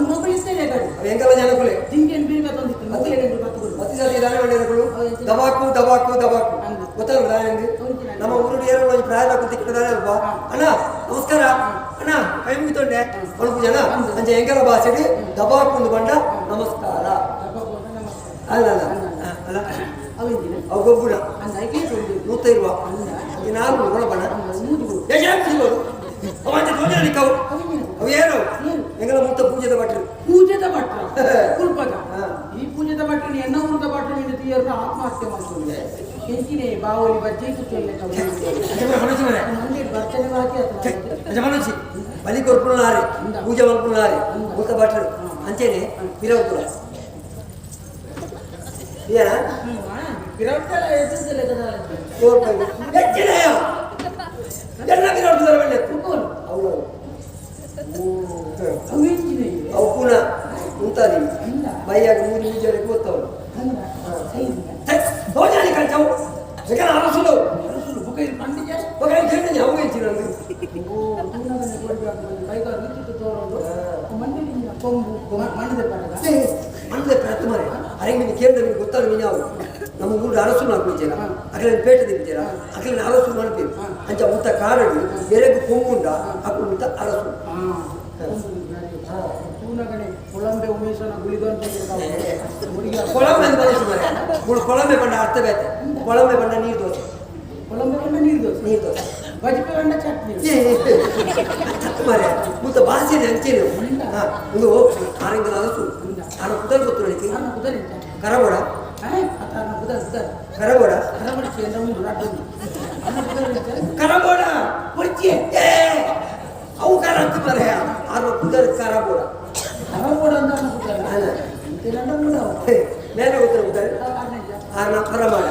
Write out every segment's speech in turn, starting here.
Mobil istirahat. ಎಂಕಲ ಜನಕುಲೆ ಜಿಂಕೆನ್ ಬೀಗ ತಂದಿತ್ತು ಮತ್ತಿ ಸತಿ ದಾನೆ ಮಾಡಿರಗಳು ದಬಾಕು ದಬಾಕು ದಬಾಕು ಗೊತ್ತಲ್ಲ ದಾನೆ ನಮ್ಮ ಊರು ಏರೋ ಒಂದು ಪ್ರಾಯ ಕುತ್ತಿಕ್ಕಿದಾನೆ ಅಲ್ವಾ ಅಣ್ಣ ನಮಸ್ಕಾರ ಅಣ್ಣ ಕೈ ಮುಗಿತೊಂಡೆ ಸ್ವಲ್ಪ ಜನ ಅಂಚೆ ಎಂಕಲ ಭಾಷೆಗೆ ದಬಾಕು ಒಂದು ಬಂಡ ನಮಸ್ಕಾರ ಅಲ್ಲ ಅಲ್ಲ ಅವು ಗೊಬ್ಬುಡ ನೂತ ಇರುವ ನಾಲ್ಕು ಒಳಬಣ್ಣ ಅವು ಏನು ಎಂಗಲ ಮುತ್ತ ಪೂಜೆದ ಭಟ್ರು ಕುಲ್ಪದ ಈ ಪೂಜೆದ ಭಟ್ರು ಎನ್ನ ಊರದ ಭಟ್ರು ನಿನ್ನ ತೀಯರನ್ನು ಆತ್ಮಹತ್ಯೆ ಮಾಡ್ಕೊಂಡೆ ಎಂಚಿನೇ ಬಾವಲಿ ಬಜ್ಜಿ ಮನಸ್ಸಿ ಬಲಿ ಕೊರ್ಪುಣಾರೆ ಪೂಜೆ ಮಲ್ಪುಣಾರೆ ಮುತ್ತ ಭಟ್ರು ಅಂಚೆನೆ ಪಿರವಪುರ ಏನ ಪಿರವಪುರ ಎತ್ತಿಸಲೆ ಕದಾಲ ಹೆಚ್ಚಿನೆಯೋ ಎಲ್ಲ ಪಿರವಪುರ ಬಳ್ಳೆ ಅವಳು ಅವು ಪುನಃ ಉಂಟಾದಿ ಬೈಯಾಗ ಮೂರು ನಿಜರೇ ಗೊತ್ತವಳು ಭೋಜನ ಕಳ್ಚವು ಯಾಕಂದ್ರೆ ಅರಸುಲು ಅವು ಹೆಚ್ಚಿನ ಮಣ್ಣದ ಪ್ರಯತ್ನ ಮಾರೆ ಅರೆಂಗ್ ನಿಮಗೆ ಕೇಳಿದ ನಿಮಗೆ ಗೊತ್ತಾಗ ನೀನು ಯಾವ ನಮ್ಮ ಊರು ಅರಸುಲು ಹಾಕ್ಬಿಡ್ತೀರ ಅಕಲಿನ ಪೇಟ ದಿಗ್ತೀರ ಅಕಲಿನ ಅರಸುಲು ಮಾಡ್ತೀವಿ ಅಂಚ ಮುತ್ತ ಕಾರಡಿ ಎರೆಗೂ ಕೊಂಗುಂಡ ಅಕ್ಕಳು ಮುತ್ತ ಅರಸುಲು ಕೊಳಂಬೆ ಉಮೇಶನ ಕೊಳಂಬೆ ಬಂಡ ಅರ್ಥ ಬೇತೆ ಕೊಳಂಬೆ ಬಂಡ ನೀರು ದೋಸೆ ಕೊಳಂಬೆ ಬಂಡ ನೀರು ದೋಸೆ ಬಜ್ಪೆ ಬಂಡ ಚಟ್ನಿ ಮಾರೆ ಮುತ್ತ ಭಾಷೆ ಹಂಚೇನು ಒಂದು ಆರಂಗದ ಅರಸು ಆನ ಕುದಲ್ ಗೊತ್ತು ನನಗೆ ಕರಬೋಡ ಕರಬೋಡ ಕರಬೋಡ ಮುಚ್ಚಿ ಅವು ಕರ ಅಂತ ಮರೆಯ ಆರು ಕುದಲ್ ಕರಬೋಡ ಮೇಲೆ ಉತ್ತರ ಪರಮಾಡ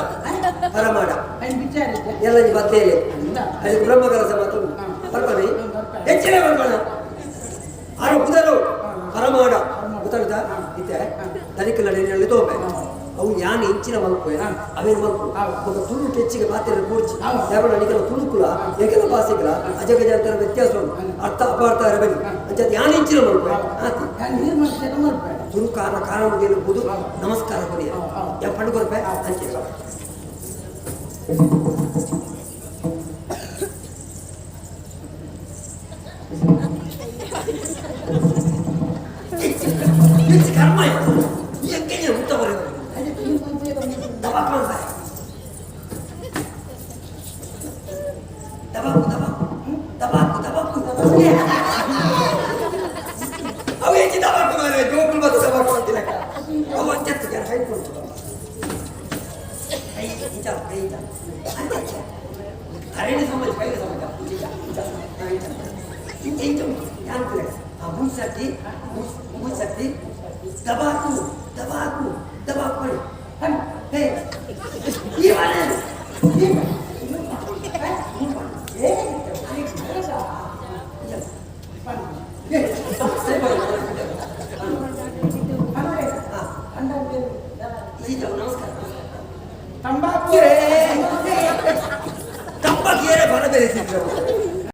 ಪರಮಾಡ ಎಲ್ಲ ಬತ್ತೇಲೆ ಅಲ್ಲಿ ಬ್ರಹ್ಮಕಲಸ ಮತ್ತು ಬರ್ಬನಿ ಹೆಚ್ಚಿನ ಬರ್ಬಣ ಆರು ಕುದರು ಪರಮಾಡ ಗೊತ್ತಾಗುತ್ತಾ ಇತ್ತೆ ತನಿಖೆ ನಡೆಯಲ್ಲಿ ತೋಪೆ ಅವು ಯಾನ್ ಹೆಂಚಿನ ಮಲ್ಪೆ ಅವೇನು ಮಲ್ಪು ಒಂದು ತುಳು ಹೆಚ್ಚಿಗೆ ಮಾತಿನ ಕೂರ್ಚಿ ಯಾವಣ ನಿಖಲ ತುಳುಕುಲ ಏಕೆಲ ಭಾಷೆಗಳ ಅಜಗಜಾಂತರ ವ್ಯತ್ಯಾಸ ಅರ್ಥ ಅಪಾರ್ಥ ಇರಬೇಕು ಅಂಚೆ ಯಾನ್ ಹೆಂಚಿನ ಮಲ್ಪೆ ತುಳು ಕಾರಣ ಏನಬಹುದು ನಮಸ್ಕಾರ ಕೊರಿಯ ಯಾ ಪಂಡು ಕೊರಪೆ ಅಂಚೆ ಕರ್ಮ ಎಂಗೆ ಊಟ ಬರೆಯುವ ಅವು ಹೆಚ್ಚು ದಬಾಕು ಮಾರೆ ಜೋಕುಲ್ ಮತ್ತು ದಬಾಕು ಅಂತಿಲ್ಲ ಅವು ಅಂಚೆತ್ತು ಜನ ಹೈಕೊಂಡು ಅರೇಣ ಸಮಾಜ ಕೈಲ ಸಮಾಜ ಮುಸಕ್ತಿ ದಬಾಕು ದಬಾಕು ದಬಾಕು ನಮಸ್ಕಾರ ತಂಬಾಕು ತಂಬಾಕಿಯರೇ ಬರ ಬೆರೆಸಿದ್ರು